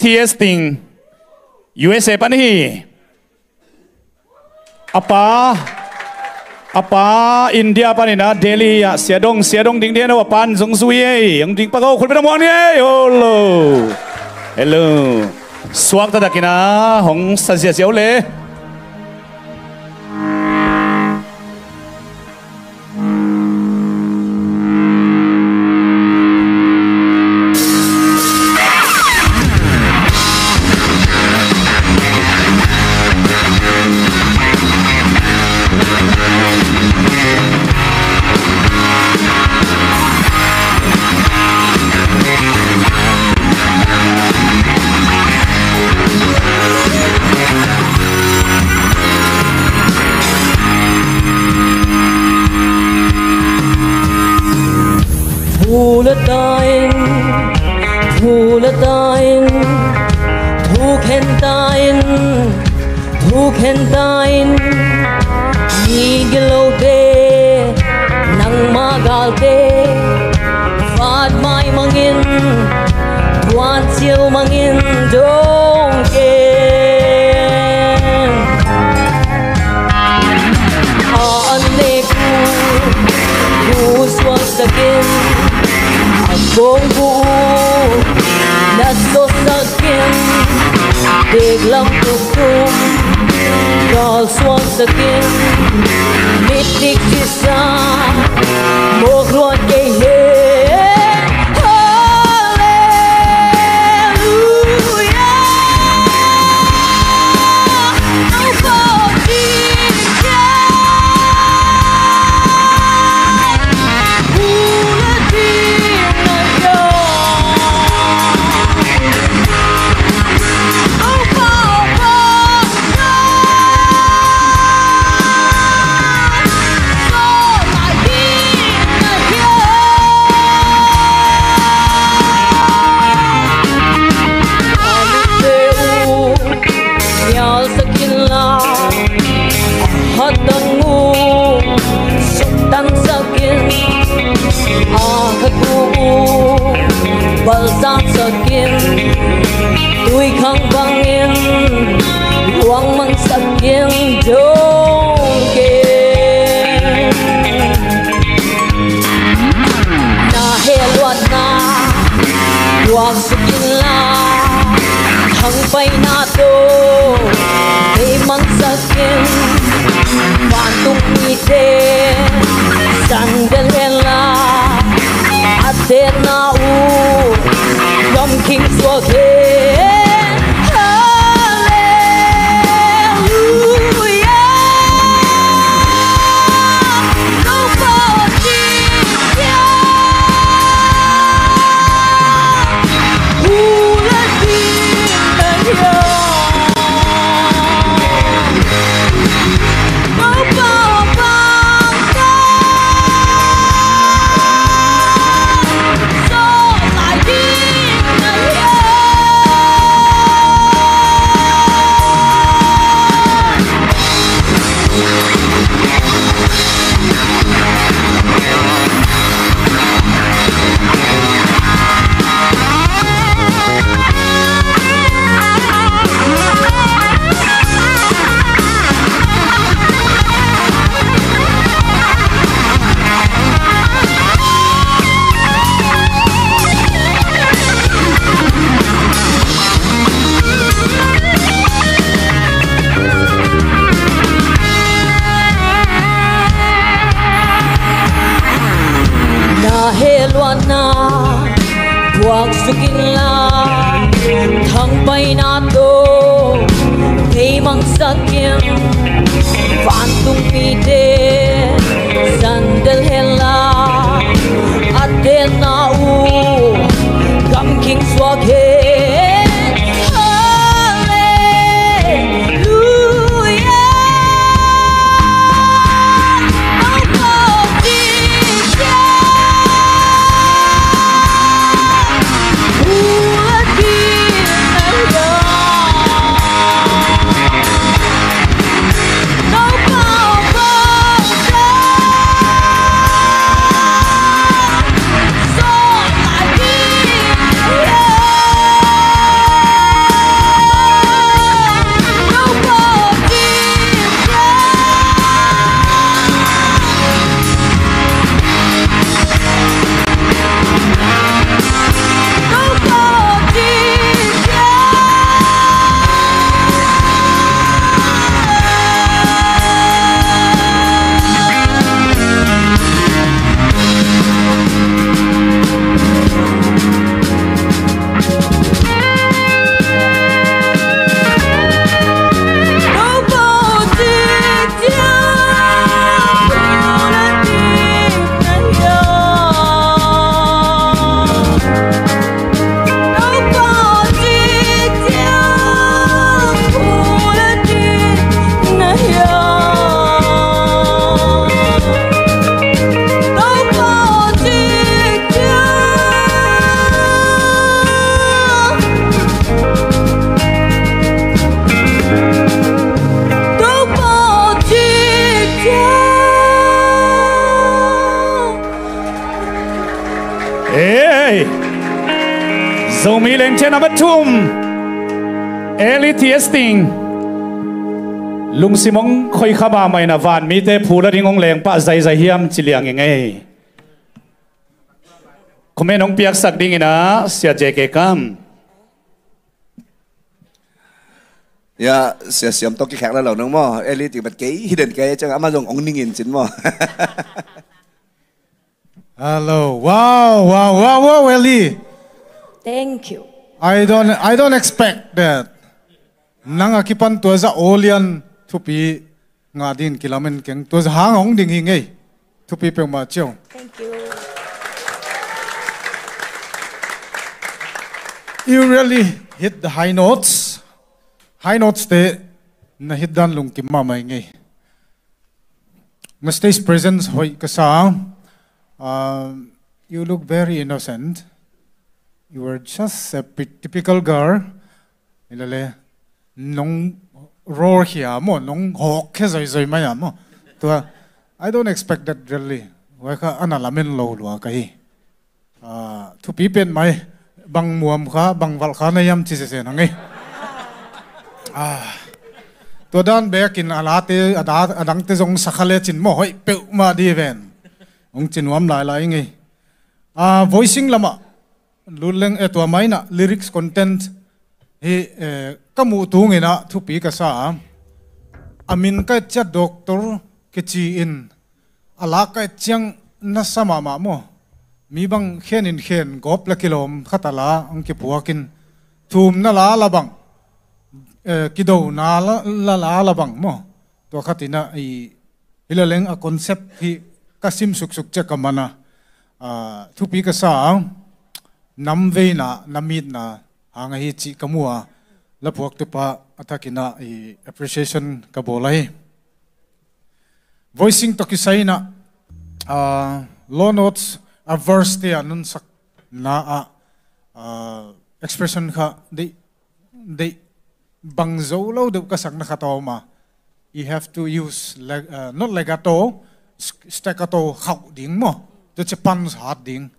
testing USA ปะนี่apa India ปะนี่นะเดลีอะเสียดงดิ้งเดียนะว่าปันสงสุยยังดิ้งปะก็คนไปทำวันนี้โอ้โหhello สวัสดีกินะของสันเสียเสียวเลยSo so mi leng chen amat thum Eli Testing lung simong khoi khaba mai na van mi te phula ding ong leng pa zai zai hiam chiliang nge komen ong piak sak ding ina sia je ke kam ya siam to ki khak la lo nong mo Eli ti bat ke hidden ke chang ama jong ong ning in chin mo Hello. Wow, Eli. Thank you. I don't expect that. Nang akipan to za olian to pi ngadin kilamen keng to za hang ong ding hingai to pi pe ma chong. Thank you. You really hit the high notes. High notes te na hit dan lung kim ma mai ngai. Na stage presence hoi kasa. You look very innocent. You were just a typical girl. Ilale nong roar here mo nong hawk zoi maya mo. I don't expect that really. Waka analamin low lo kai. To pipen mai bang muam ka bang val ka na yam chise nangai. To dan back in alate adang te jong sakhale chin mo hoi pe ma di ven. Ong chinuam lai ngai voicing lama luleng etwa mai na lyrics content he kamu tu ngai na thu pi ka sa amin ka cha doctor ke chi in ala ka chang na sama ma mo mi bang khen gop la kilom khatala ong ki puakin thum na la bang kido na la bang mo to khatina i ilaleng a concept hi kasim suk cha kamana thu pi ka sa nam ve na namit na hanga hi chi kamua la phuak tu pa athakina I appreciation ka bolai voicing to ki sai na low notes a verse te anun sak na expression kha de bangzo lo de ka sak na khatawma you have to use not legato staccato khau ding mo to chapan hat ding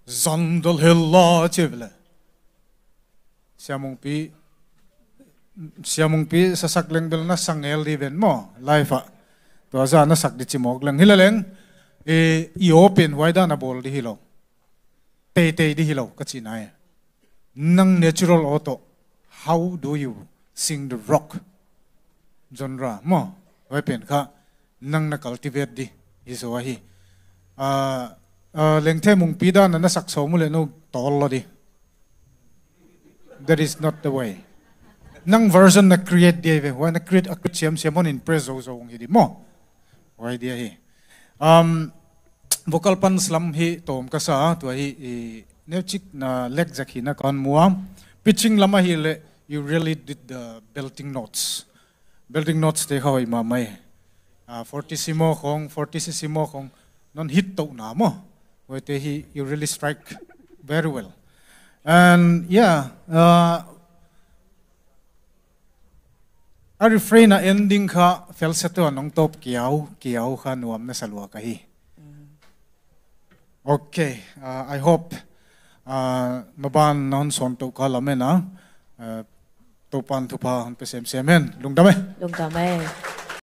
zandal hella chevle siamong pi sasak leng bel na sangel di ben mo life to za na sak di chimok leng hilaleng I open waida na bol di hilo te di hilo kachinai nang natural auto how do you sing the rock genre mo wepen kha nang na cultivate di isowahi lengthe mung pida na sak so mule no tol di that is not the way nang version na create di when na create a siam in preso so ng hidi mo why dia hi vocal pan slam hi tom kasa to hi nechik na leg zakhi na kan muam pitching lama hi le you really did the belting notes te how ma mai fortissimo kong non hit to na mo wait you really strike very well and yeah a refrain na ending ka falsetto nong top kiau kha nuam na salwa ka hi okay I hope maban non son to ka lamena topan thupa han pe sem semen lungdame